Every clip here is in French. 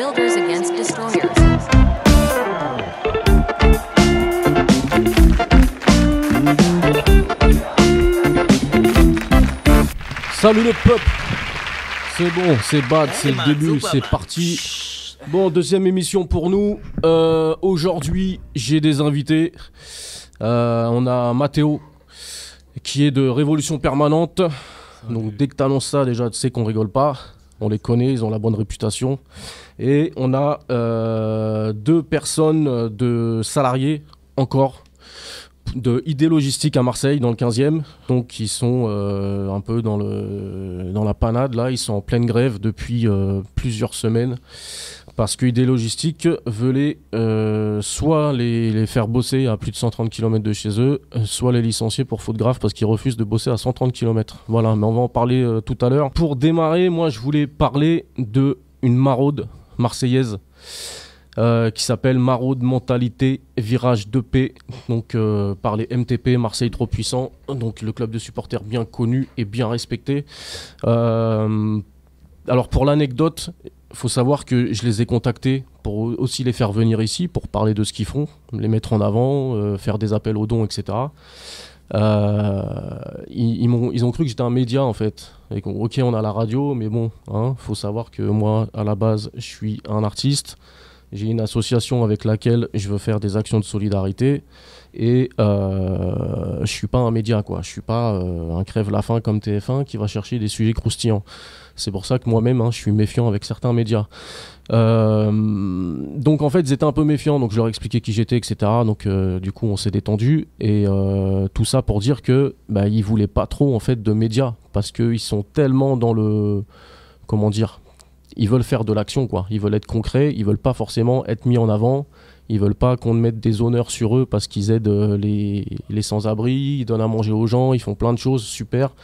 Builders Against Destroyers. Salut le peuple. C'est bon, c'est bad, c'est le début, c'est parti. Bon, deuxième émission pour nous. Aujourd'hui, j'ai des invités. On a Mathéo, qui est de Révolution Permanente. Donc dès que tu annonces ça, déjà, tu sais qu'on rigole pas. On les connaît, ils ont la bonne réputation. Et on a deux personnes de salariés encore de ID Logistique à Marseille, dans le 15e. Donc ils sont un peu dans la panade, là. Ils sont en pleine grève depuis plusieurs semaines. Parce que ID Logistique voulait soit les faire bosser à plus de 130 km de chez eux, soit les licencier pour faute grave parce qu'ils refusent de bosser à 130 km. Voilà, mais on va en parler tout à l'heure. Pour démarrer, moi je voulais parler d'une maraude marseillaise qui s'appelle Maraude Mentalité Virage 2P, donc par les MTP, Marseille Trop Puissant, donc le club de supporters bien connu et bien respecté. Alors pour l'anecdote, il faut savoir que je les ai contactés pour aussi les faire venir ici, pour parler de ce qu'ils font, les mettre en avant, faire des appels aux dons, etc. Ils ont cru que j'étais un média en fait. Et ok, on a la radio, mais bon, faut savoir que moi, à la base, je suis un artiste. J'ai une association avec laquelle je veux faire des actions de solidarité et je suis pas un média, quoi. Je suis pas un crève-la-faim comme TF1 qui va chercher des sujets croustillants. C'est pour ça que moi-même, je suis méfiant avec certains médias. Donc en fait, ils étaient un peu méfiants, donc je leur expliquais qui j'étais, etc. Donc du coup, on s'est détendu et tout ça pour dire que ils voulaient pas trop en fait de médias parce qu'ils sont tellement dans le, comment dire, ils veulent faire de l'action, quoi. Ils veulent être concrets, ils veulent pas forcément être mis en avant. Ils veulent pas qu'on mette des honneurs sur eux parce qu'ils aident les sans-abri, ils donnent à manger aux gens, ils font plein de choses super.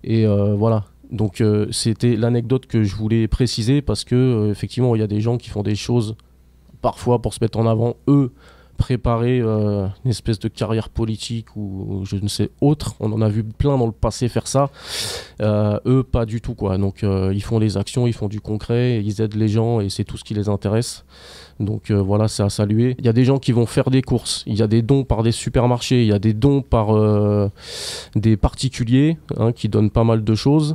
Et voilà. Donc c'était l'anecdote que je voulais préciser parce que effectivement il y a des gens qui font des choses parfois pour se mettre en avant, eux préparer une espèce de carrière politique ou je ne sais autre. On en a vu plein dans le passé faire ça. Eux pas du tout, quoi. Donc ils font des actions, ils font du concret, ils aident les gens et c'est tout ce qui les intéresse. Donc voilà, c'est à saluer. Il y a des gens qui vont faire des courses, il y a des dons par des supermarchés, il y a des dons par des particuliers qui donnent pas mal de choses.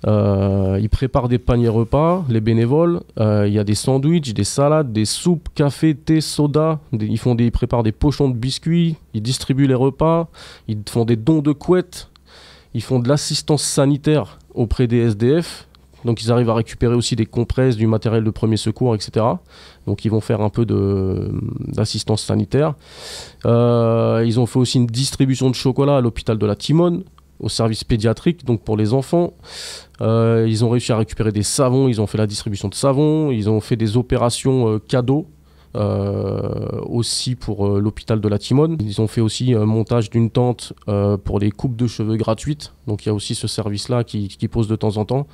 Ils préparent des paniers repas, les bénévoles. Il y a des sandwichs, des salades, des soupes, café, thé, soda. Ils préparent des pochons de biscuits, ils distribuent les repas, ils font des dons de couettes, ils font de l'assistance sanitaire auprès des SDF. Donc ils arrivent à récupérer aussi des compresses, du matériel de premier secours, etc. Donc ils vont faire un peu d'assistance sanitaire. Ils ont fait aussi une distribution de chocolat à l'hôpital de la Timone, au service pédiatrique, donc pour les enfants. Ils ont réussi à récupérer des savons, ils ont fait la distribution de savons, ils ont fait des opérations cadeaux. Aussi pour l'hôpital de la Timone. Ils ont fait aussi montage d'une tente pour les coupes de cheveux gratuites. Donc il y a aussi ce service-là qui pose de temps en temps.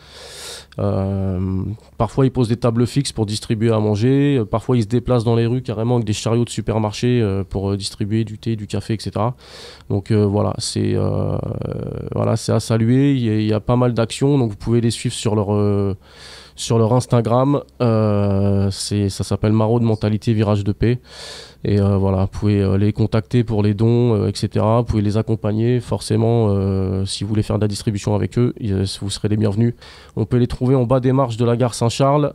Parfois ils posent des tables fixes pour distribuer à manger. Parfois ils se déplacent dans les rues carrément avec des chariots de supermarché pour distribuer du thé, du café, etc. Donc voilà, c'est à saluer. Il y a pas mal d'actions, donc vous pouvez les suivre sur leur Instagram. Ça s'appelle Maraude Mentalité Virage 2P. Et voilà, vous pouvez les contacter pour les dons, etc. Vous pouvez les accompagner. Forcément, si vous voulez faire de la distribution avec eux, vous serez les bienvenus. On peut les trouver en bas des marches de la gare Saint-Charles,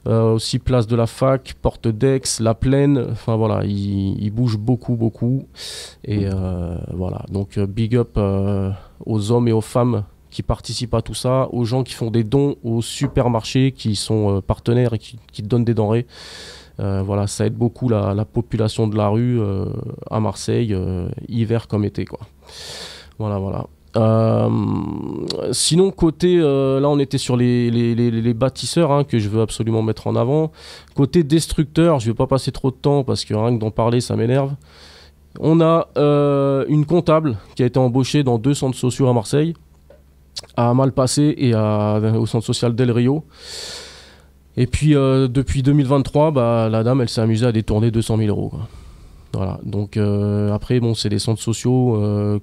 aussi place de la Fac, Porte d'Aix, La Plaine. Enfin voilà, ils bougent beaucoup. Et voilà, donc big up aux hommes et aux femmes qui participent à tout ça, aux gens qui font des dons aux supermarchés, qui sont partenaires et qui donnent des denrées. Voilà, ça aide beaucoup la population de la rue à Marseille, hiver comme été, quoi. Voilà. Sinon, côté, là on était sur les bâtisseurs que je veux absolument mettre en avant. Côté destructeur, je vais pas passer trop de temps parce que rien que d'en parler, ça m'énerve. On a une comptable qui a été embauchée dans 2 centres sociaux à Marseille, à Malpasset et au centre social Del Rio. Et puis depuis 2023, la dame elle s'est amusée à détourner 200 000 euros, quoi. Voilà. Donc après bon, c'est des centres sociaux,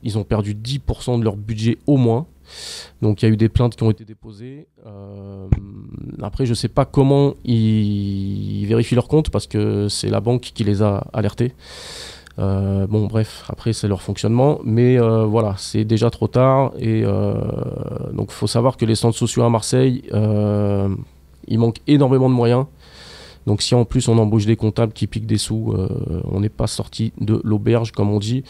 ils ont perdu 10% de leur budget au moins. Donc il y a eu des plaintes qui ont été déposées. Après, je ne sais pas comment ils vérifient leur compte parce que c'est la banque qui les a alertés. Bon, bref, après, c'est leur fonctionnement. Mais voilà, c'est déjà trop tard. Et donc, il faut savoir que les centres sociaux à Marseille, il manque énormément de moyens. Donc, si en plus on embauche des comptables qui piquent des sous, on n'est pas sorti de l'auberge, comme on dit.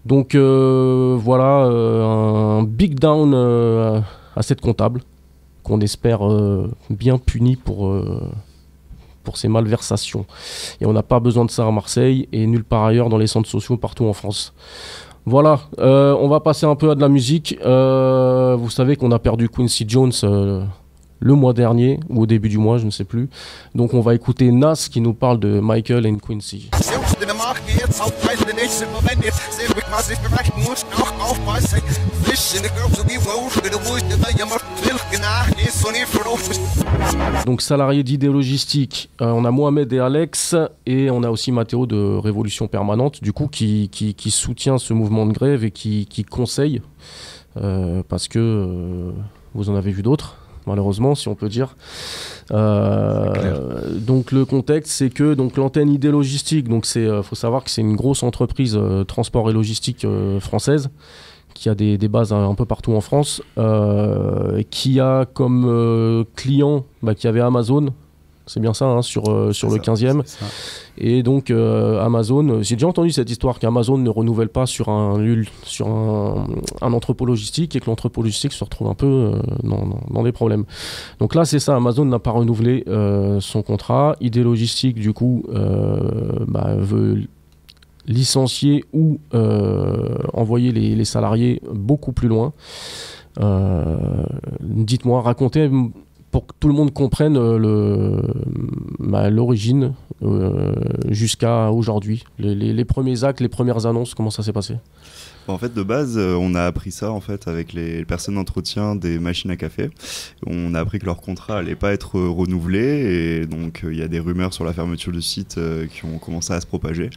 Donc, voilà, un big down à cette comptable qu'on espère bien punie pour ces malversations. Et on n'a pas besoin de ça à Marseille et nulle part ailleurs dans les centres sociaux partout en France. Voilà, on va passer un peu à de la musique. Vous savez qu'on a perdu Quincy Jones le mois dernier, ou au début du mois, je ne sais plus. Donc on va écouter Nas qui nous parle de Michael and Quincy. Donc salarié d'idées logistiques, on a Mohamed et Alex, et on a aussi Mathéo de Révolution Permanente, du coup qui soutient ce mouvement de grève et qui conseille, parce que vous en avez vu d'autres, malheureusement, si on peut dire. Donc le contexte, c'est que donc l'antenne Idée Logistique, donc faut savoir que c'est une grosse entreprise transport et logistique française qui a des bases un peu partout en France, qui a comme client qui avait Amazon. C'est bien ça, hein, sur le 15e. Et donc, Amazon, j'ai déjà entendu cette histoire qu'Amazon ne renouvelle pas sur un entrepôt logistique et que l'entrepôt logistique se retrouve un peu dans des problèmes. Donc là, c'est ça, Amazon n'a pas renouvelé son contrat. Idée Logistique, du coup, veut licencier ou envoyer les salariés beaucoup plus loin. Dites-moi, racontez pour que tout le monde comprenne l'origine jusqu'à aujourd'hui. Les premiers actes, les premières annonces, comment ça s'est passé ? En fait, de base, on a appris ça en fait avec les personnes d'entretien des machines à café. On a appris que leur contrat allait pas être renouvelé et donc il y a des rumeurs sur la fermeture du site qui ont commencé à se propager.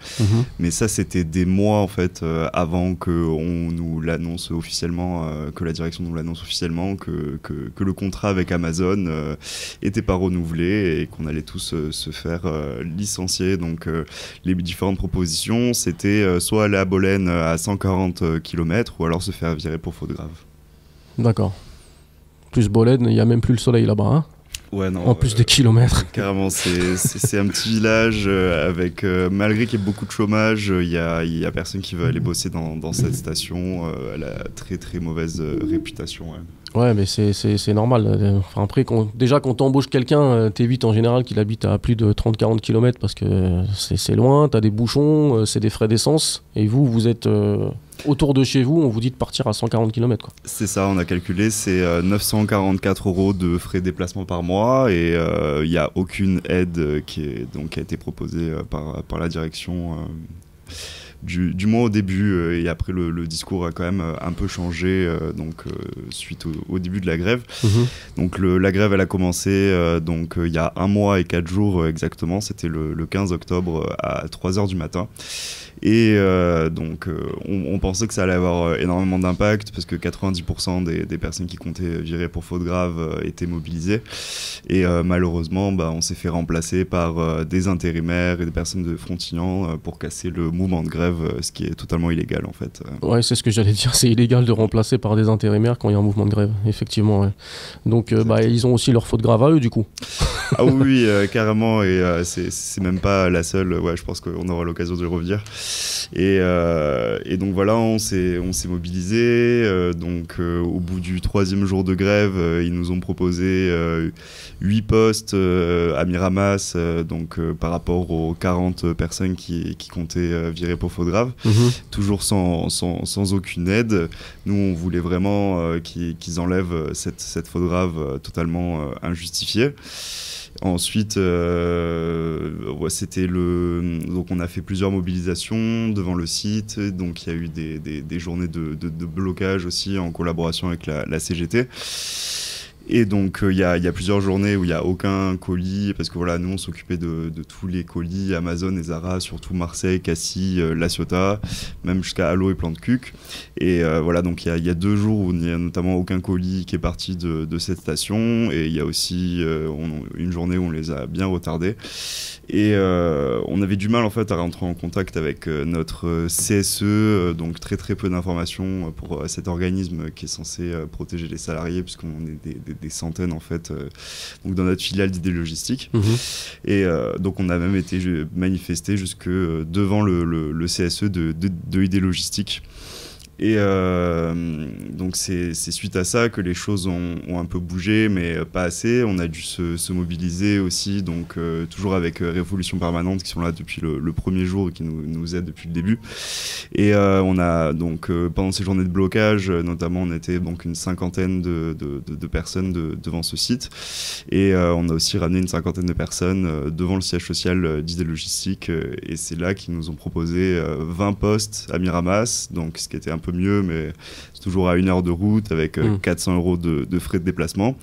Mais ça, c'était des mois en fait avant qu'on nous l'annonce officiellement, que la direction nous l'annonce officiellement, que le contrat avec Amazon était pas renouvelé et qu'on allait tous se faire licencier. Donc les différentes propositions, c'était soit aller à Bolène à 140 km ou alors se faire virer pour faute grave. D'accord. Plus Bolène, il n'y a même plus le soleil là-bas, hein ? Ouais, non, en plus de kilomètres. Carrément, c'est un petit village avec, malgré qu'il y ait beaucoup de chômage, il y a personne qui veut aller bosser dans cette station. Elle a très très mauvaise réputation. Ouais, mais c'est normal. Enfin, après, quand t'embauches quelqu'un, t'évites en général qu'il habite à plus de 30-40 km parce que c'est loin, t'as des bouchons, c'est des frais d'essence. Et vous êtes autour de chez vous, on vous dit de partir à 140 km. Quoi. C'est ça, on a calculé, c'est 944 € de frais de déplacement par mois et il n'y a aucune aide qui a été proposée par la direction. Du moins au début, et après le discours a quand même un peu changé suite au début de la grève. Donc la grève elle a commencé il y a 1 mois et 4 jours exactement, c'était le 15 octobre à 3h du matin. Et on pensait que ça allait avoir énormément d'impact parce que 90% des personnes qui comptaient virer pour faute grave étaient mobilisées. Et malheureusement, on s'est fait remplacer par des intérimaires et des personnes de Frontignan pour casser le mouvement de grève, ce qui est totalement illégal en fait. Ouais, c'est ce que j'allais dire, c'est illégal de remplacer par des intérimaires quand il y a un mouvement de grève, effectivement. Ouais. Donc ils ont aussi leur faute grave à eux du coup. Ah oui, carrément, et c'est même pas la seule, je pense qu'on aura l'occasion de le revenir. Et donc voilà, on s'est mobilisé. Au bout du 3e jour de grève, ils nous ont proposé 8 postes à Miramas, par rapport aux 40 personnes qui comptaient virer pour faute grave, toujours sans aucune aide. Nous, on voulait vraiment qu'ils enlèvent cette faute grave totalement injustifiée. Ensuite, donc on a fait plusieurs mobilisations devant le site. Donc il y a eu des journées de blocage aussi en collaboration avec la CGT. Et donc, il y a plusieurs journées où il n'y a aucun colis, parce que voilà, nous, on s'occupait de tous les colis, Amazon et Zara, surtout Marseille, Cassis, La Ciotat, même jusqu'à Allo et Plan de Cuc. Et voilà, donc il y a 2 jours où il n'y a notamment aucun colis qui est parti de cette station. Et il y a aussi une journée où on les a bien retardés. Et on avait du mal en fait à rentrer en contact avec notre CSE, donc très très peu d'informations pour cet organisme qui est censé protéger les salariés, puisqu'on est des centaines en fait donc dans notre filiale d'ID Logistique. Et donc on a même été manifesté jusque devant le CSE de ID Logistique. Et donc c'est suite à ça que les choses ont un peu bougé, mais pas assez. On a dû se mobiliser aussi, donc toujours avec Révolution Permanente qui sont là depuis le premier jour et qui nous aident depuis le début. Et on a donc pendant ces journées de blocage, notamment on était donc une cinquantaine de personnes devant ce site. Et on a aussi ramené une cinquantaine de personnes devant le siège social d'ID Logistique. Et c'est là qu'ils nous ont proposé 20 postes à Miramas, donc ce qui était un peu mieux, mais c'est toujours à 1 heure de route avec 400 € de frais de déplacement.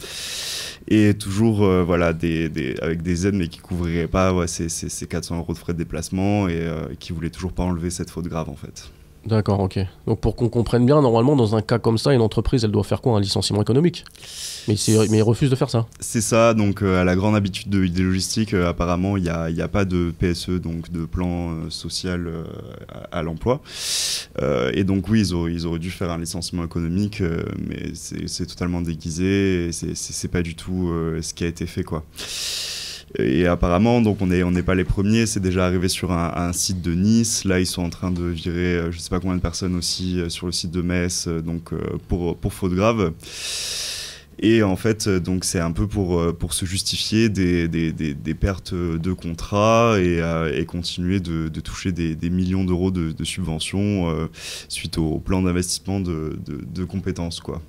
Et toujours voilà, avec des aides, mais qui ne couvriraient pas ces 400 € de frais de déplacement et qui ne voulaient toujours pas enlever cette faute grave en fait. D'accord, ok. Donc pour qu'on comprenne bien, normalement, dans un cas comme ça, une entreprise, elle doit faire quoi? Un licenciement économique? Mais ils refusent de faire ça. C'est ça, donc à la grande habitude de ID Logistique, apparemment, il n'y a pas de PSE, donc de plan social à l'emploi. Et donc oui, ils auraient dû faire un licenciement économique, mais c'est totalement déguisé, et c'est pas du tout ce qui a été fait, quoi. Et apparemment, donc on n'est pas les premiers, c'est déjà arrivé sur un site de Nice. Là, ils sont en train de virer, je sais pas combien de personnes aussi sur le site de Metz, donc pour faute grave. Et en fait, donc c'est un peu pour se justifier des pertes de contrats et continuer de toucher des millions d'euros de subventions suite au plan d'investissement de compétences, quoi.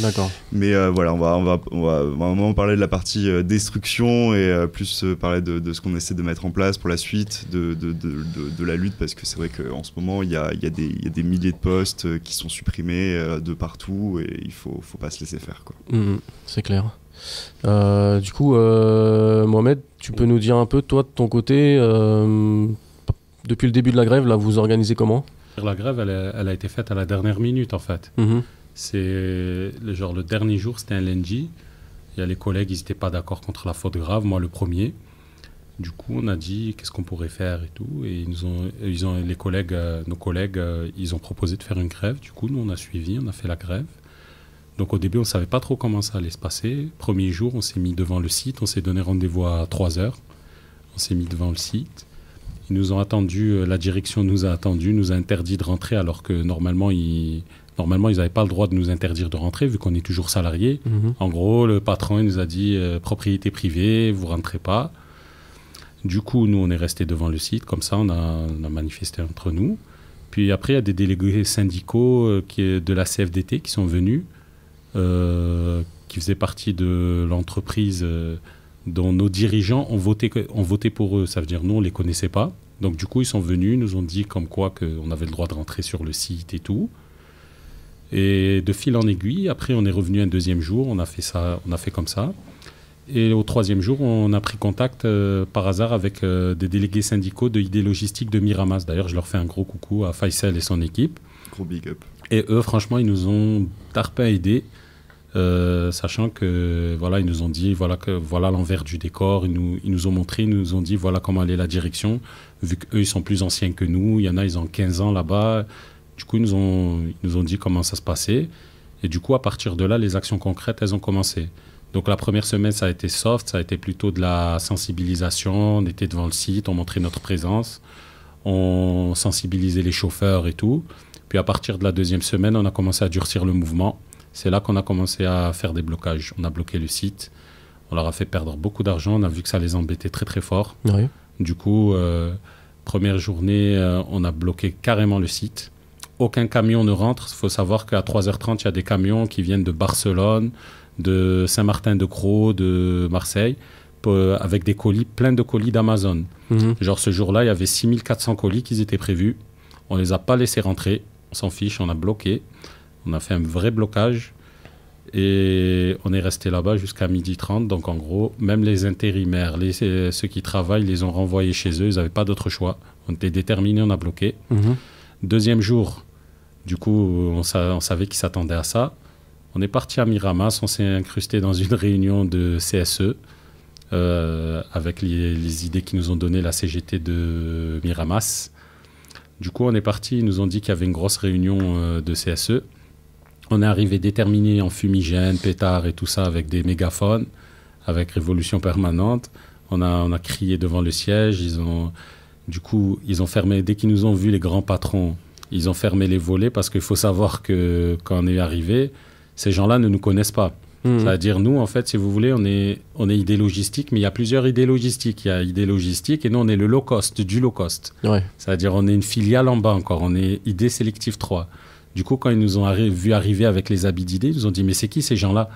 D'accord. Mais voilà, on va vraiment parler de la partie destruction et plus parler de ce qu'on essaie de mettre en place pour la suite de la lutte, parce que c'est vrai qu'en ce moment, il y a des milliers de postes qui sont supprimés de partout et il faut pas se laisser faire, quoi. C'est clair. Du coup, Mohamed, tu peux nous dire un peu, toi, de ton côté, depuis le début de la grève, là, vous organisez comment? La grève, elle a été faite à la dernière minute, en fait. C'est le dernier jour, c'était un lundi. Il y a les collègues, ils n'étaient pas d'accord contre la faute grave, moi le premier. Du coup, on a dit qu'est-ce qu'on pourrait faire et tout. Et nos collègues, ils ont proposé de faire une grève. Du coup, nous, on a suivi, on a fait la grève. Donc au début, on ne savait pas trop comment ça allait se passer. Premier jour, on s'est mis devant le site, on s'est donné rendez-vous à 3h. On s'est mis devant le site. Ils nous ont attendu, la direction nous a attendus, nous a interdit de rentrer alors que normalement, ils n'avaient pas le droit de nous interdire de rentrer vu qu'on est toujours salariés. En gros, le patron il nous a dit propriété privée, vous ne rentrez pas. Du coup, nous, on est restés devant le site. Comme ça, on a manifesté entre nous. Puis après, il y a des délégués syndicaux de la CFDT qui sont venus, qui faisaient partie de l'entreprise dont nos dirigeants ont voté pour eux. Ça veut dire nous, on ne les connaissait pas. Donc du coup, ils sont venus, nous ont dit comme quoi qu'on avait le droit de rentrer sur le site et tout. Et de fil en aiguille, après, on est revenu un deuxième jour, on a fait comme ça. Et au troisième jour, on a pris contact par hasard avec des délégués syndicaux de ID Logistique de Miramas. D'ailleurs, je leur fais un gros coucou à Faisal et son équipe. Gros big up. Et eux, franchement, ils nous ont tarpin aidés, sachant que voilà, ils nous ont dit voilà l'envers du décor. Ils nous ont montré, ils nous ont dit voilà comment allait la direction. Vu qu'eux, ils sont plus anciens que nous, il y en a, ils ont 15 ans là-bas. Du coup, ils nous ont dit comment ça se passait. Et du coup, à partir de là, les actions concrètes, elles ont commencé. Donc la première semaine, ça a été soft, ça a été plutôt de la sensibilisation. On était devant le site, on montrait notre présence, on sensibilisait les chauffeurs et tout. Puis à partir de la deuxième semaine, on a commencé à durcir le mouvement. C'est là qu'on a commencé à faire des blocages. On a bloqué le site, on leur a fait perdre beaucoup d'argent, on a vu que ça les embêtait très très fort. Oui. Du coup, première journée, on a bloqué carrément le site. Aucun camion ne rentre. Il faut savoir qu'à 3h30, il y a des camions qui viennent de Barcelone, de Saint-Martin-de-Croix, de Marseille, avec des colis, plein de colis d'Amazon. Genre ce jour-là, il y avait 6400 colis qui étaient prévus. On ne les a pas laissés rentrer. On s'en fiche, on a bloqué. On a fait un vrai blocage. Et on est resté là-bas jusqu'à 12h30. Donc, en gros, même les intérimaires, ceux qui travaillent, les ont renvoyés chez eux. Ils n'avaient pas d'autre choix. On était déterminés, on a bloqué. Deuxième jour, du coup, on savait qu'ils s'attendaient à ça. On est parti à Miramas. On s'est incrusté dans une réunion de CSE avec les idées qu'ils nous ont données la CGT de Miramas. Du coup, on est parti. Ils nous ont dit qu'il y avait une grosse réunion de CSE. On est arrivé déterminé en fumigène, pétard et tout ça avec des mégaphones, avec Révolution Permanente. On a crié devant le siège. Du coup, ils ont fermé, dès qu'ils nous ont vus, les grands patrons, ils ont fermé les volets parce qu'il faut savoir que quand on est arrivé, ces gens-là ne nous connaissent pas. C'est-à-dire, nous, en fait, si vous voulez, on est idée logistique, mais il y a plusieurs idées logistiques. Il y a idée logistique et nous, on est le low cost, du low cost. Ouais. C'est-à-dire, on est une filiale en bas encore. On est idée sélective 3. Du coup, quand ils nous ont vu arriver avec les habits d'idées, ils nous ont dit « Mais c'est qui ces gens-là »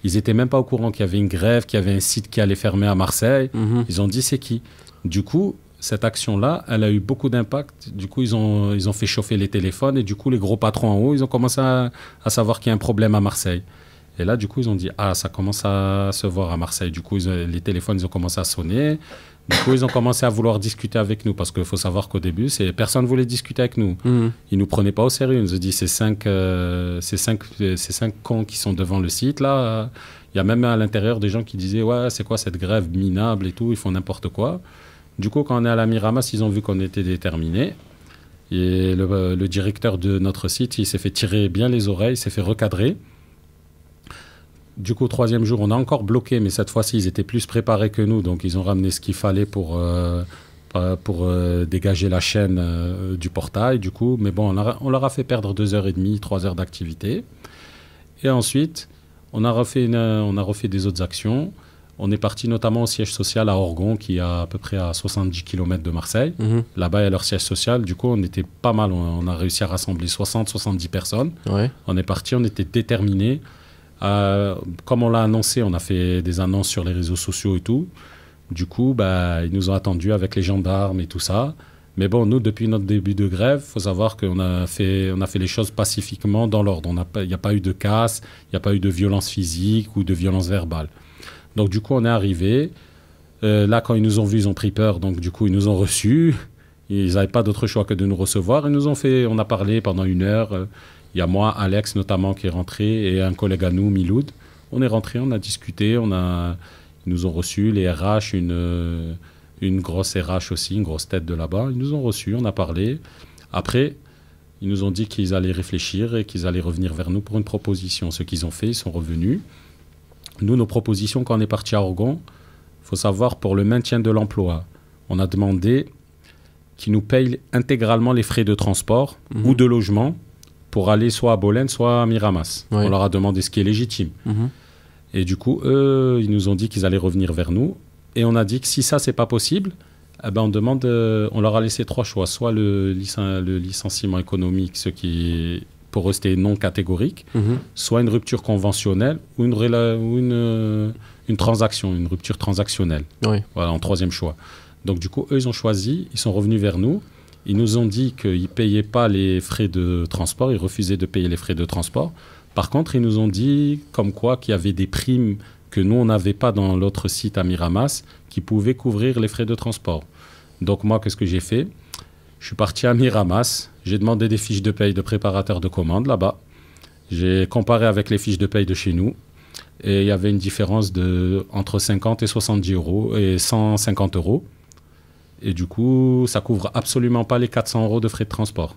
Ils n'étaient même pas au courant qu'il y avait une grève, qu'il y avait un site qui allait fermer à Marseille. Ils ont dit « C'est qui ?» Du coup, cette action-là, elle a eu beaucoup d'impact. Du coup, ils ont fait chauffer les téléphones et du coup, les gros patrons en haut, ils ont commencé à savoir qu'il y a un problème à Marseille. Et là, du coup, ils ont dit « Ah, ça commence à se voir à Marseille. » Du coup, les téléphones, ils ont commencé à sonner. Du coup, ils ont commencé à vouloir discuter avec nous parce qu'il faut savoir qu'au début, personne ne voulait discuter avec nous. Ils ne nous prenaient pas au sérieux. Ils nous ont dit ces cinq cons qui sont devant le site, là, il y a même à l'intérieur des gens qui disaient « Ouais, c'est quoi cette grève minable et tout, ils font n'importe quoi. » Du coup, quand on est à la Miramas, ils ont vu qu'on était déterminés. Et le directeur de notre site, il s'est fait tirer bien les oreilles, il s'est fait recadrer. Du coup, 3e jour, on a encore bloqué, mais cette fois-ci, ils étaient plus préparés que nous. Donc, ils ont ramené ce qu'il fallait pour dégager la chaîne du portail. Du coup, mais bon, on leur a fait perdre 2h30, 3 heures d'activité. Et ensuite, on a refait des autres actions. On est parti notamment au siège social à Orgon, qui est à peu près à 70 km de Marseille. Là-bas, il y a leur siège social. Du coup, on était pas mal. On a réussi à rassembler 60-70 personnes. Ouais. On est parti, on était déterminés. Comme on l'a annoncé, on a fait des annonces sur les réseaux sociaux et tout. Du coup, ils nous ont attendus avec les gendarmes et tout ça. Mais bon, nous, depuis notre début de grève, il faut savoir qu'on a fait les choses pacifiquement dans l'ordre. Il n'y a pas eu de casse, il n'y a pas eu de violence physique ou de violence verbale. Donc, du coup, on est arrivé. Là, quand ils nous ont vus, ils ont pris peur. Donc, du coup, ils nous ont reçus. Ils n'avaient pas d'autre choix que de nous recevoir. On a parlé pendant 1 heure. Il y a moi, Alex notamment, qui est rentré, et un collègue à nous, Miloud. On est rentré, on a discuté, ils nous ont reçus, les RH, une grosse RH aussi, une grosse tête de là-bas. Ils nous ont reçus, on a parlé. Après, ils nous ont dit qu'ils allaient réfléchir et qu'ils allaient revenir vers nous pour une proposition. Ce qu'ils ont fait, ils sont revenus. Nous, nos propositions, quand on est parti à Orgon, il faut savoir, pour le maintien de l'emploi, on a demandé qu'ils nous payent intégralement les frais de transport ou de logement pour aller soit à Bolène, soit à Miramas. Ouais. On leur a demandé ce qui est légitime. Et du coup, eux, ils nous ont dit qu'ils allaient revenir vers nous. Et on a dit que si ça, c'est pas possible, on leur a laissé 3 choix. Soit le licenciement économique, ce qui, pour eux, c'était non catégorique, soit une rupture conventionnelle ou une transaction, une rupture transactionnelle. Ouais. Voilà, en 3e choix. Donc, du coup, eux, ils ont choisi, ils sont revenus vers nous. Ils nous ont dit qu'ils ne payaient pas les frais de transport, ils refusaient de payer les frais de transport. Par contre, ils nous ont dit comme quoi qu'il y avait des primes que nous, on n'avait pas dans l'autre site à Miramas qui pouvaient couvrir les frais de transport. Donc moi, qu'est-ce que j'ai fait? Je suis parti à Miramas, j'ai demandé des fiches de paye de préparateurs de commandes là-bas. J'ai comparé avec les fiches de paye de chez nous et il y avait une différence entre 50 et 70 euros et 150 euros. Et du coup, ça couvre absolument pas les 400 euros de frais de transport.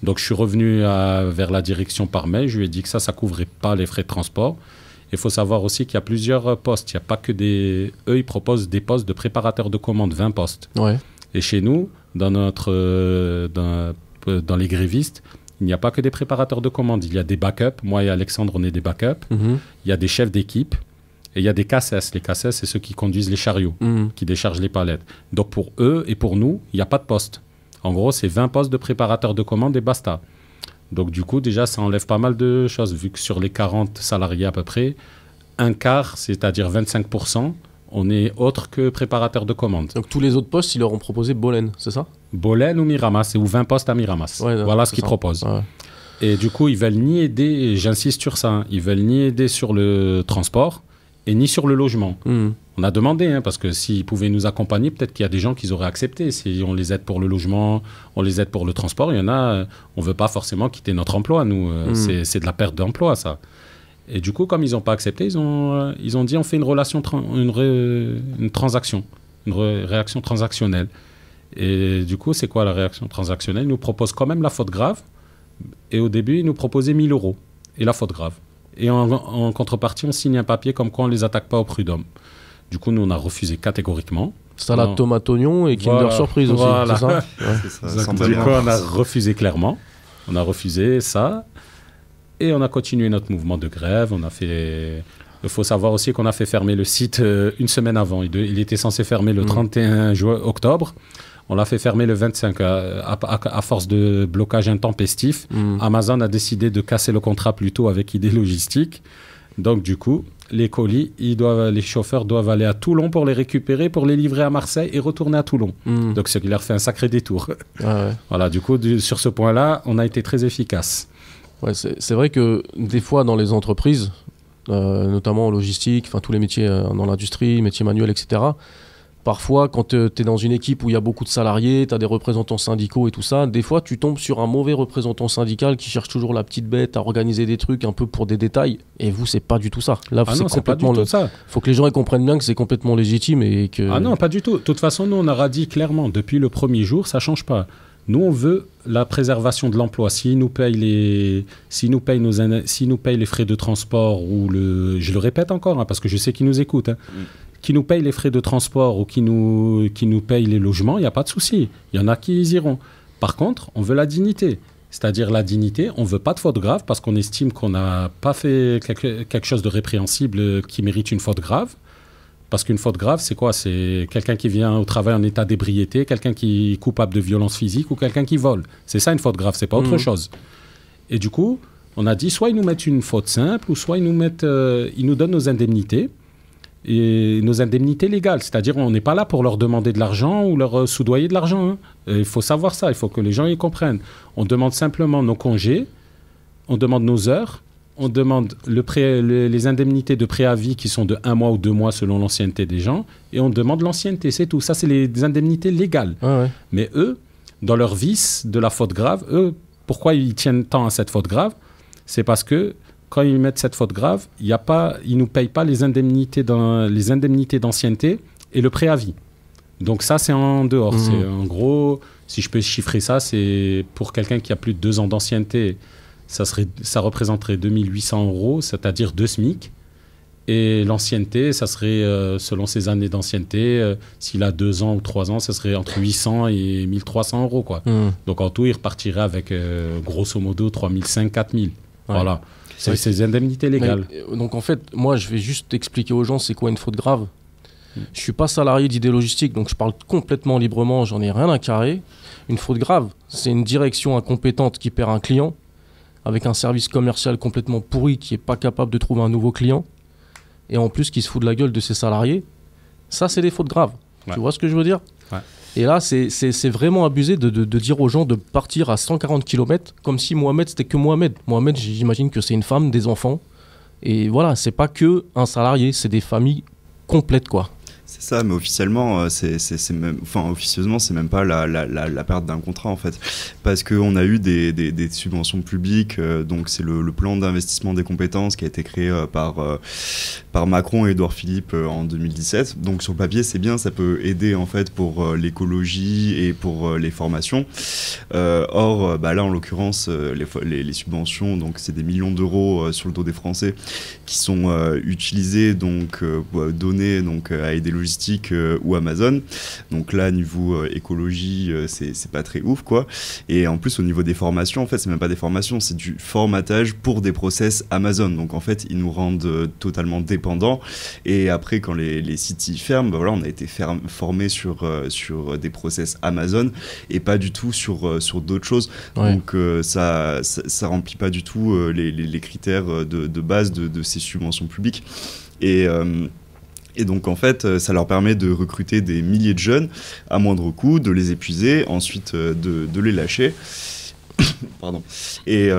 Donc, je suis revenu vers la direction par mail. Je lui ai dit que ça couvrait pas les frais de transport. Il faut savoir aussi qu'il y a plusieurs postes. Il n'y a pas que des... Eux, ils proposent des postes de préparateurs de commandes, 20 postes. Ouais. Et chez nous, dans les grévistes, il n'y a pas que des préparateurs de commandes. Il y a des backups. Moi et Alexandre, on est des backups. Il y a des chefs d'équipe. Et il y a des casses. Les casses, c'est ceux qui conduisent les chariots, qui déchargent les palettes. Donc, pour eux et pour nous, il n'y a pas de poste. En gros, c'est 20 postes de préparateurs de commandes et basta. Donc, du coup, déjà, ça enlève pas mal de choses, vu que sur les 40 salariés à peu près, un quart, c'est-à-dire 25%, on est autre que préparateur de commandes. Donc, tous les autres postes, ils leur ont proposé Bolène, c'est ça? Bolène ou Miramas, ou 20 postes à Miramas. Ouais, voilà ce qu'ils proposent. Ouais. Et du coup, ils veulent ni aider, j'insiste sur ça, ils veulent ni aider sur le transport et ni sur le logement. On a demandé, parce que s'ils pouvaient nous accompagner, peut-être qu'il y a des gens qui auraient accepté. Si on les aide pour le logement, on les aide pour le transport, il y en a, on ne veut pas forcément quitter notre emploi, nous. C'est de la perte d'emploi, ça. Et du coup, comme ils n'ont pas accepté, ils ont dit on fait une transaction, une réaction transactionnelle. Et du coup, c'est quoi la réaction transactionnelle? Ils nous proposent quand même la faute grave. Et au début, ils nous proposaient 1 000 € et la faute grave. Et en contrepartie, on signe un papier comme quoi on ne les attaque pas au prud'homme. Du coup, nous, on a refusé catégoriquement. Salade tomate oignon et Kinder Surprise aussi, c'est ça, ouais. C'est ça. Du coup, on a refusé clairement. On a refusé ça. Et on a continué notre mouvement de grève. On a fait... Il faut savoir aussi qu'on a fait fermer le site une semaine avant. Il était censé fermer le 31 octobre. On l'a fait fermer le 25. À force de blocage intempestif, Amazon a décidé de casser le contrat plus tôt avec ID Logistique. Donc, du coup, les colis, les chauffeurs doivent aller à Toulon pour les récupérer, pour les livrer à Marseille et retourner à Toulon. Donc, ce qui leur fait un sacré détour. Voilà, du coup, sur ce point-là, on a été très efficace. Ouais, c'est vrai que des fois, dans les entreprises, notamment en logistique, enfin tous les métiers dans l'industrie, métiers manuels, etc., parfois, quand tu es dans une équipe où il y a beaucoup de salariés, tu as des représentants syndicaux et tout ça, des fois, tu tombes sur un mauvais représentant syndical qui cherche toujours la petite bête à organiser des trucs un peu pour des détails. Et vous, c'est pas du tout ça. Là, c'est complètement ça. Faut que les gens comprennent bien que c'est complètement légitime et que... Ah non, pas du tout. De toute façon, nous, on a dit clairement, depuis le premier jour, ça change pas. Nous, on veut la préservation de l'emploi. S'ils nous payent les frais de transport ou je le répète encore, parce que je sais qu'ils nous écoutent, qui nous payent les frais de transport ou qui nous payent les logements, il n'y a pas de souci. Il y en a qui y iront. Par contre, on veut la dignité. C'est-à-dire la dignité, on ne veut pas de faute grave parce qu'on estime qu'on n'a pas fait quelque chose de répréhensible qui mérite une faute grave. Parce qu'une faute grave, c'est quoi? C'est quelqu'un qui vient au travail en état d'ébriété, quelqu'un qui est coupable de violence physique ou quelqu'un qui vole. C'est ça une faute grave, c'est pas autre chose. Et du coup, on a dit soit ils nous mettent une faute simple ou soit ils nous donnent nos indemnités. Et nos indemnités légales, c'est-à-dire on n'est pas là pour leur demander de l'argent ou leur soudoyer de l'argent. Il faut savoir ça, il faut que les gens y comprennent. On demande simplement nos congés, on demande nos heures, on demande les indemnités de préavis qui sont de 1 mois ou 2 mois selon l'ancienneté des gens, et on demande l'ancienneté, c'est tout. Ça, c'est les indemnités légales. Mais eux, dans leur vice de la faute grave, pourquoi ils tiennent tant à cette faute grave? C'est parce que quand ils mettent cette faute grave, ils ne nous payent pas les indemnités d'ancienneté et le préavis. Donc ça, c'est en dehors. C'est, en gros, si je peux chiffrer ça, c'est pour quelqu'un qui a plus de 2 ans d'ancienneté, ça représenterait 2 800 €, c'est-à-dire 2 SMIC. Et l'ancienneté, ça serait, selon ses années d'ancienneté, s'il a 2 ans ou 3 ans, ça serait entre 800 et 1 300 €, quoi. Donc en tout, il repartirait avec, grosso modo, 3 500, 4 000. Voilà. C'est ces indemnités légales. Donc en fait, moi, je vais juste expliquer aux gens c'est quoi une faute grave. Je suis pas salarié d'ID Logistique, donc je parle complètement librement, j'en ai rien à carrer. Une faute grave, c'est une direction incompétente qui perd un client, avec un service commercial complètement pourri qui n'est pas capable de trouver un nouveau client, et en plus qui se fout de la gueule de ses salariés. Ça, c'est des fautes graves. Tu vois ce que je veux dire? Et là, c'est vraiment abusé de dire aux gens de partir à 140 km comme si Mohamed, c'était que Mohamed. Mohamed, j'imagine que c'est une femme, des enfants. Et voilà, c'est pas que un salarié, c'est des familles complètes, quoi. C'est ça, mais officiellement, officieusement, c'est même pas la perte d'un contrat, en fait. Parce qu'on a eu des subventions publiques, donc c'est le plan d'investissement des compétences qui a été créé par Macron et Édouard Philippe en 2017. Donc sur le papier, c'est bien, ça peut aider, en fait, pour l'écologie et pour les formations. Or, là, en l'occurrence, les subventions, donc c'est des millions d'euros sur le dos des Français qui sont utilisés, donc donnés donc, à aider logistique ou Amazon. Donc là, niveau écologie, c'est pas très ouf, quoi. Et en plus, au niveau des formations, en fait, c'est même pas des formations, c'est du formatage pour des process Amazon. Donc en fait, ils nous rendent totalement dépendants. Et après, quand les sites y ferment, voilà, on a été formés sur des process Amazon et pas du tout sur d'autres choses. Donc ça remplit pas du tout les critères de base de ces subventions publiques. Et donc, en fait, ça leur permet de recruter des milliers de jeunes à moindre coût, de les épuiser, ensuite de les lâcher. Pardon. Et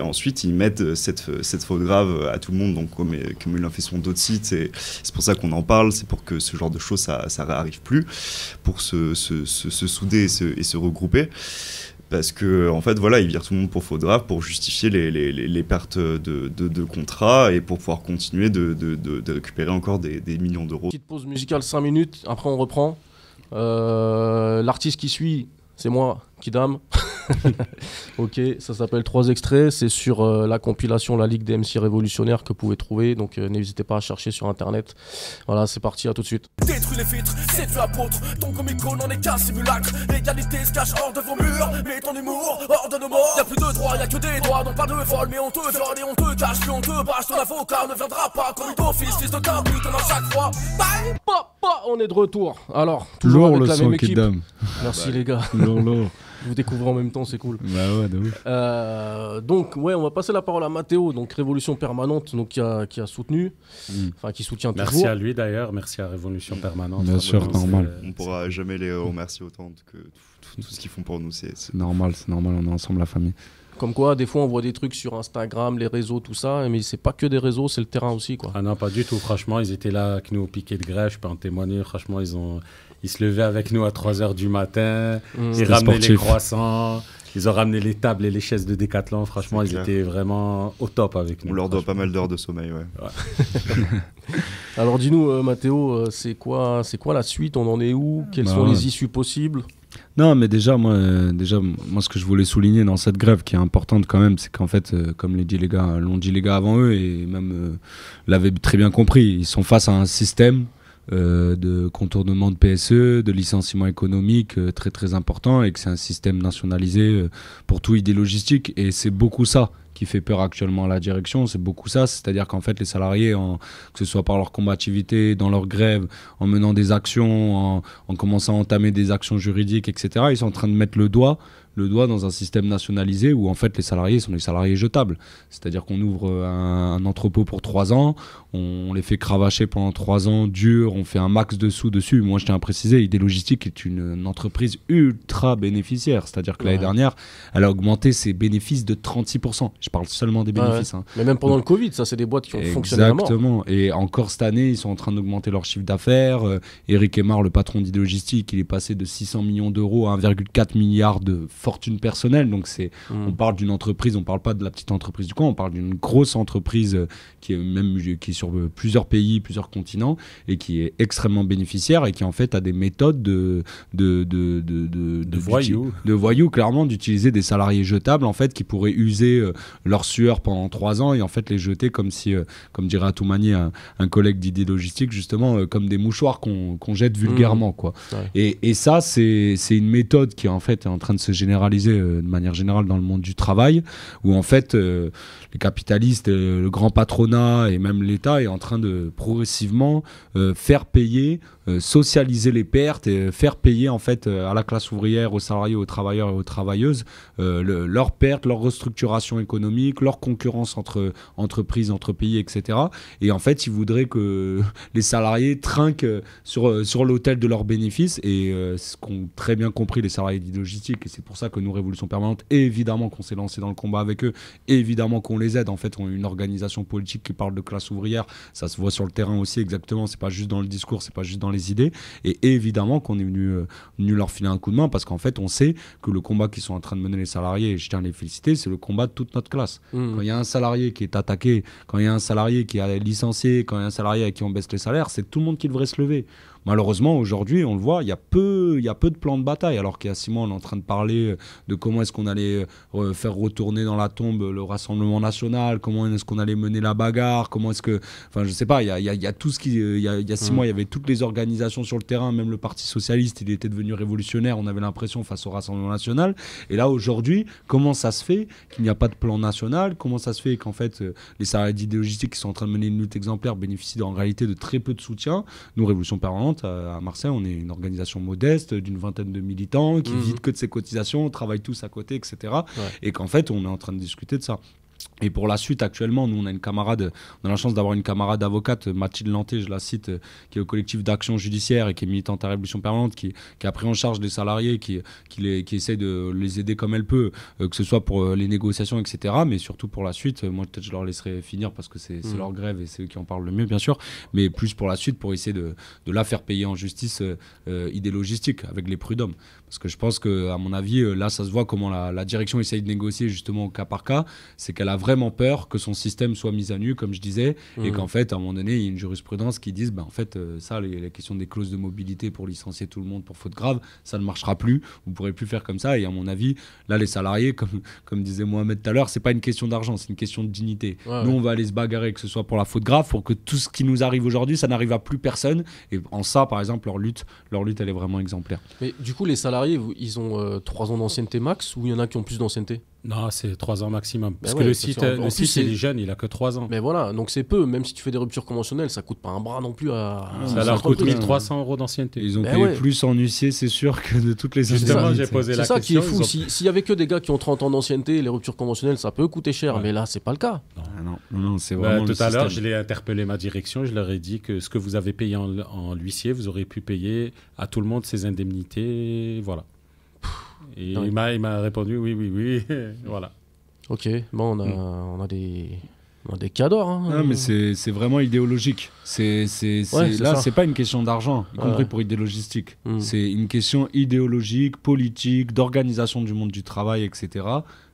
ensuite, ils mettent cette faute grave à tout le monde, donc comme ils l'ont fait sur d'autres sites. C'est pour ça qu'on en parle, c'est pour que ce genre de choses, ça n'arrive plus, pour se souder et se regrouper. Parce que en fait, voilà, ils virent tout le monde pour faute grave, pour justifier les pertes de contrats et pour pouvoir continuer de récupérer encore des millions d'euros. Petite pause musicale 5 minutes, après on reprend. L'artiste qui suit, c'est moi, Kidam. Ok, ça s'appelle 3 extraits, c'est sur la compilation La Ligue des MC Révolutionnaires que vous pouvez trouver, donc n'hésitez pas à chercher sur internet. Voilà, c'est parti, à tout de suite. Détruis les vitres, c'est tu apôtre, ton comico n'en est qu'un simulacre. L'égalité se cache hors de vos murs, mais ton humour hors de nos morts. Y'a plus de droits, y'a que des droits, non pas de vol, mais on te viole et on te cache, puis on te bâche. Ton avocat ne viendra pas comme une d'office, fils de carbu, comme à chaque fois. Bye. On est de retour. Alors, toujours lourd avec le la son même équipe. Kidam. Merci les gars. Lourd. Vous découvrez en même temps, c'est cool. Bah ouais, de ouf. Donc, ouais, on va passer la parole à Mathéo, donc Révolution Permanente, donc qui a soutenu, enfin qui soutient toujours. Merci à lui d'ailleurs, merci à Révolution Permanente. Bien sûr, normal. On ne pourra jamais les remercier autant que tout ce qu'ils font pour nous. C'est normal, on est ensemble, la famille. Comme quoi, des fois, on voit des trucs sur Instagram, les réseaux, tout ça, mais c'est pas que des réseaux, c'est le terrain aussi, quoi. Ah non, pas du tout. Franchement, ils étaient là avec nous au piquet de grève, je peux en témoigner. Franchement, ils se levaient avec nous à 3h du matin, ils ramenaient les croissants, ils ont ramené les tables et les chaises de Décathlon. Franchement, ils étaient vraiment au top avec nous. On leur doit pas mal d'heures de sommeil, ouais. Alors dis-nous, Mathéo, c'est quoi la suite? On en est où? Quelles sont les issues possibles? Non, mais déjà, moi, ce que je voulais souligner dans cette grève qui est importante quand même, c'est qu'en fait, comme l'ont dit les gars avant eux, et même l'avaient très bien compris, ils sont face à un système de contournement de PSE, de licenciement économique très très important, et que c'est un système nationalisé pour tout idée logistique, et c'est beaucoup ça qui fait peur actuellement à la direction, c'est beaucoup ça, c'est-à-dire qu'en fait les salariés, que ce soit par leur combativité, dans leur grève, en menant des actions, en commençant à entamer des actions juridiques, etc., ils sont en train de mettre le doigt dans un système nationalisé où en fait les salariés sont des salariés jetables. C'est-à-dire qu'on ouvre un entrepôt pour 3 ans, on les fait cravacher pendant 3 ans, dur, on fait un max de sous dessus. Moi je tiens à préciser, ID Logistique est une entreprise ultra bénéficiaire. C'est-à-dire que l'année dernière, elle a augmenté ses bénéfices de 36%. Je parle seulement des bénéfices. Hein. Mais même pendant le Covid, ça c'est des boîtes qui ont fonctionné à mort. Exactement. Et encore cette année, ils sont en train d'augmenter leur chiffre d'affaires. Eric Aymar, le patron d'ID Logistique, il est passé de 600 millions d'euros à 1,4 milliard de fortune personnelle. Donc on parle d'une entreprise, on parle pas de la petite entreprise du coin, on parle d'une grosse entreprise qui est sur plusieurs pays, plusieurs continents, et qui est extrêmement bénéficiaire et qui en fait a des méthodes de voyous, clairement, d'utiliser des salariés jetables en fait qui pourraient user leur sueur pendant 3 ans et en fait les jeter comme si, comme dirait Atoumani, un collègue d'idées logistiques, justement comme des mouchoirs qu'on jette vulgairement, quoi. Ouais. Et ça c'est une méthode qui en fait est en train de se généraliser de manière générale dans le monde du travail, où en fait les capitalistes, le grand patronat et même l'État est en train de progressivement faire payer, socialiser les pertes et faire payer en fait à la classe ouvrière, aux salariés, aux travailleurs et aux travailleuses leurs pertes, leur restructuration économique, leur concurrence entre entreprises, entre pays, etc. Et en fait, ils voudraient que les salariés trinquent sur l'autel de leurs bénéfices, et ce qu'ont très bien compris les salariés d'Idlogistique, et c'est pour ça que nous, Révolution Permanente, évidemment qu'on s'est lancé dans le combat avec eux, évidemment qu'on les aide. En fait, on est une organisation politique qui parle de classe ouvrière, ça se voit sur le terrain aussi, exactement, c'est pas juste dans le discours, c'est pas juste dans les idées, et évidemment qu'on est venu leur filer un coup de main, parce qu'en fait on sait que le combat qu'ils sont en train de mener les salariés, et je tiens à les féliciter, c'est le combat de toute notre classe. Quand il y a un salarié qui est attaqué, quand il y a un salarié qui est licencié, quand il y a un salarié à qui on baisse les salaires, c'est tout le monde qui devrait se lever. Malheureusement, aujourd'hui, on le voit, il y a peu de plans de bataille, alors qu'il y a 6 mois, on est en train de parler de comment est-ce qu'on allait faire retourner dans la tombe le Rassemblement National, comment est-ce qu'on allait mener la bagarre, comment est-ce que... Enfin, je sais pas, il y a tout ce qui... Il y a 6 mois, il y avait toutes les organisations sur le terrain, même le Parti Socialiste, il était devenu révolutionnaire, on avait l'impression, face au Rassemblement National. Et là, aujourd'hui, comment ça se fait qu'il n'y a pas de plan national? Comment ça se fait qu'en fait, les salariés d'idéologistique qui sont en train de mener une lutte exemplaire bénéficient en réalité de très peu de soutien? Nous, Révolution Permanente, à Marseille, on est une organisation modeste d'une 20aine de militants qui vivent que de ses cotisations, on travaille tous à côté, etc. Ouais. Et qu'en fait, on est en train de discuter de ça. Et pour la suite, actuellement, nous, on a la chance d'avoir une camarade avocate, Mathilde Lanté, je la cite, qui est au collectif d'action judiciaire et qui est militante à Révolution Permanente, qui a pris en charge des salariés, qui essaie de les aider comme elle peut, que ce soit pour les négociations, etc. Mais surtout pour la suite, moi, peut-être je leur laisserai finir parce que c'est leur grève et c'est eux qui en parlent le mieux, bien sûr. Mais plus pour la suite, pour essayer de la faire payer en justice idée logistique avec les prud'hommes. Parce que je pense qu'à mon avis, là, ça se voit comment la direction essaye de négocier justement au cas par cas. C'est qu'elle a vraiment peur que son système soit mis à nu, comme je disais, et qu'en fait, à un moment donné, il y a une jurisprudence qui dise, en fait, ça, la question des clauses de mobilité pour licencier tout le monde pour faute grave, ça ne marchera plus. Vous ne pourrez plus faire comme ça. Et à mon avis, là, les salariés, comme disait Mohamed tout à l'heure, c'est pas une question d'argent, c'est une question de dignité. Nous, on va aller se bagarrer, que ce soit pour la faute grave, pour que tout ce qui nous arrive aujourd'hui, ça n'arrive à plus personne. Et en ça, par exemple, leur lutte, elle est vraiment exemplaire. Mais du coup, les salariés, ils ont 3 ans d'ancienneté max ou il y en a qui ont plus d'ancienneté? Non, c'est 3 ans maximum. Parce que le site, il est jeune, il a que 3 ans. Mais voilà, donc c'est peu. Même si tu fais des ruptures conventionnelles, ça coûte pas un bras non plus à. Ça leur coûte 1 300 € d'ancienneté. Ils ont payé plus en huissier, c'est sûr, que de toutes les Justement, j'ai posé la question. C'est ça qui est fou. S'il y avait que des gars qui ont 30 ans d'ancienneté, les ruptures conventionnelles, ça peut coûter cher. Mais là, c'est pas le cas. Non, c'est vraiment. Tout à l'heure, je l'ai interpellé ma direction. Je leur ai dit que ce que vous avez payé en huissier, vous aurez pu payer à tout le monde ses indemnités. Voilà. Et il m'a répondu oui. Voilà. Ok, bon, on a des cadors. Hein. Non, mais c'est vraiment idéologique. C'est pas une question d'argent, y compris pour idée logistique. C'est une question idéologique, politique, d'organisation du monde du travail, etc.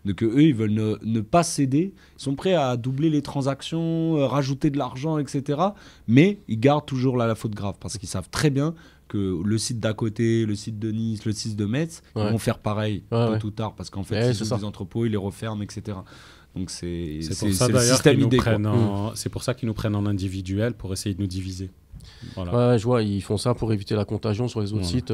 Donc eux, ils veulent ne pas céder. Ils sont prêts à doubler les transactions, rajouter de l'argent, etc. Mais ils gardent toujours la faute grave parce qu'ils savent très bien que le site d'à côté, le site de Nice, le site de Metz, ils vont faire pareil tôt ou tard parce qu'en fait, ils ouvrent des entrepôts, ils les referment, etc. Donc c'est pour ça d'ailleurs qu'ils nous prennent c'est pour ça qu'ils nous prennent en individuel pour essayer de nous diviser. Voilà. Ouais, je vois, ils font ça pour éviter la contagion sur les autres sites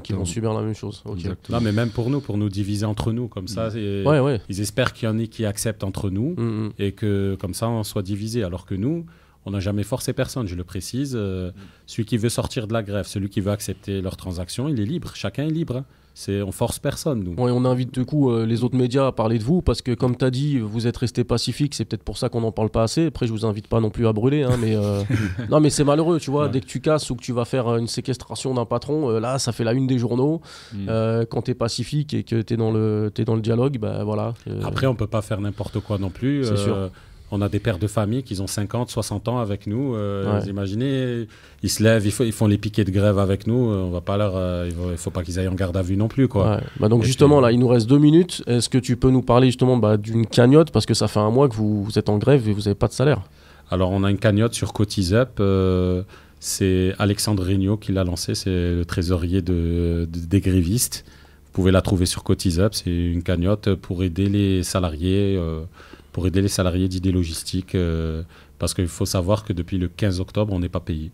qui vont subir la même chose. Okay. Non, mais même pour nous diviser entre nous, comme ça, ils espèrent qu'il y en ait qui acceptent entre nous et que comme ça on soit divisé, alors que nous, on n'a jamais forcé personne, je le précise. Celui qui veut sortir de la grève, celui qui veut accepter leur transaction, il est libre. Chacun est libre. Hein. On force personne, nous. Ouais, on invite du coup les autres médias à parler de vous parce que, comme tu as dit, vous êtes resté pacifique. C'est peut-être pour ça qu'on n'en parle pas assez. Après, je vous invite pas non plus à brûler. Hein, mais, non, mais c'est malheureux, tu vois. Ouais. Dès que tu casses ou que tu vas faire une séquestration d'un patron, là, ça fait la une des journaux. Quand tu es pacifique et que tu es dans le dialogue, bah, voilà. Après, on peut pas faire n'importe quoi non plus. C'est sûr. On a des pères de famille qui ont 50, 60 ans avec nous. Vous imaginez, ils se lèvent, ils font les piquets de grève avec nous. On va pas il faut pas qu'ils aillent en garde à vue non plus, quoi. Ouais. Bah donc justement, là, il nous reste 2 minutes. Est-ce que tu peux nous parler justement d'une cagnotte, parce que ça fait un mois que vous êtes en grève et vous n'avez pas de salaire? Alors, on a une cagnotte sur CotisUp. C'est Alexandre Regnault qui l'a lancée. C'est le trésorier des grévistes. Vous pouvez la trouver sur CotisUp. C'est une cagnotte pour aider les salariés. Pour aider les salariés d'idées logistiques, parce qu'il faut savoir que depuis le 15 octobre, on n'est pas payé.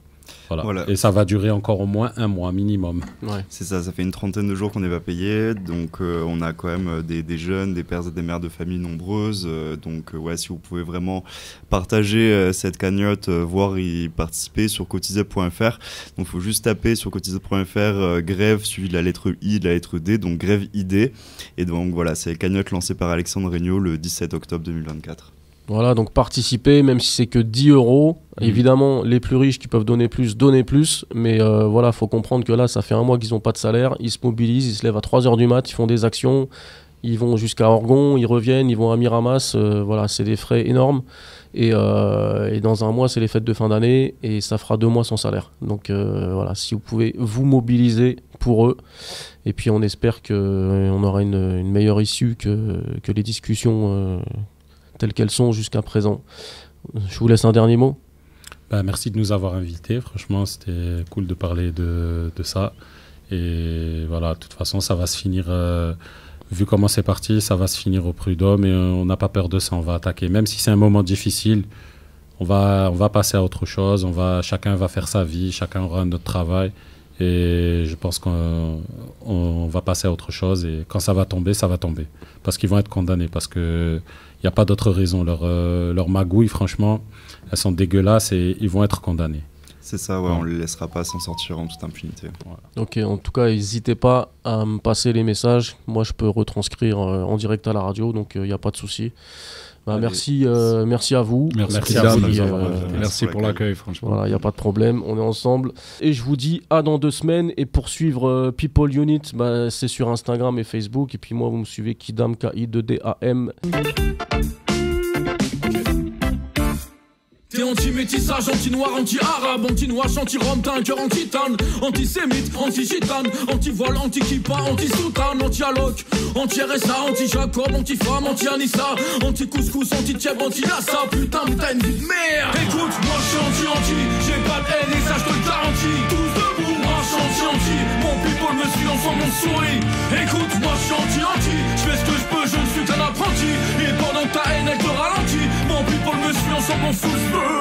Voilà. Et ça va durer encore au moins 1 mois minimum. Ouais. C'est ça fait une trentaine de jours qu'on n'est pas payé, donc on a quand même des jeunes, des pères et des mères de famille nombreuses, donc si vous pouvez vraiment partager cette cagnotte, voire y participer sur cotisup.fr. Donc il faut juste taper sur cotisup.fr grève suivi de la lettre I, de la lettre D, donc grève ID, et donc voilà, c'est la cagnotte lancée par Alexandre Regnault le 17 octobre 2024. Voilà, donc participer, même si c'est que 10 €. Évidemment, les plus riches qui peuvent donner plus, mais voilà, faut comprendre que là, ça fait 1 mois qu'ils n'ont pas de salaire, ils se mobilisent, ils se lèvent à 3h du mat, ils font des actions, ils vont jusqu'à Orgon, ils reviennent, ils vont à Miramas, voilà, c'est des frais énormes, et dans 1 mois, c'est les fêtes de fin d'année, et ça fera 2 mois sans salaire. Donc voilà, si vous pouvez vous mobiliser pour eux, et puis on espère qu'on aura une meilleure issue que les discussions telles qu'elles sont jusqu'à présent. Je vous laisse un dernier mot. Merci de nous avoir invités. Franchement, c'était cool de parler de ça. Et voilà, de toute façon, ça va se finir, vu comment c'est parti, ça va se finir au prud'homme et on n'a pas peur de ça, on va attaquer. Même si c'est un moment difficile, on va passer à autre chose, chacun va faire sa vie, chacun aura notre travail. Et je pense qu'on va passer à autre chose et quand ça va tomber, parce qu'ils vont être condamnés, parce qu'il n'y a pas d'autre raison. Leurs magouilles, franchement, elles sont dégueulasses et ils vont être condamnés. C'est ça, on ne les laissera pas s'en sortir en toute impunité. Voilà. Ok, en tout cas, n'hésitez pas à me passer les messages. Moi, je peux retranscrire en direct à la radio, donc il n'y a pas de souci. Merci à vous. Merci à vous. Merci pour l'accueil, franchement. Voilà, il n'y a pas de problème, on est ensemble. Et je vous dis à dans 2 semaines. Et pour suivre People Unit, c'est sur Instagram et Facebook. Et puis moi, vous me suivez Kidam, K-I-D-D-A-M. T'es anti-métissage, anti-noir, anti-arabe, anti-noix, anti-rhum, t'as un cœur anti-tane, anti-sémite, anti-gitane, anti-voile, anti-kippa, anti-soutane, anti-alloc, anti-RSA, anti-Jacob, anti-femme, anti-Anissa, anti-couscous, anti-tieb, anti-Lassa, putain mais t'as une vie de merde. Écoute, moi je suis anti-anti, j'ai pas de haine et ça je te le garantis. Tous debout, moi je suis anti-anti, mon people me suit ensemble on sourit. Écoute, moi je suis anti-anti, je fais ce que je peux, je ne suis qu'un apprenti. Et pendant que ta haine elle te ralentit, mon people me suit ensemble on fout le feu.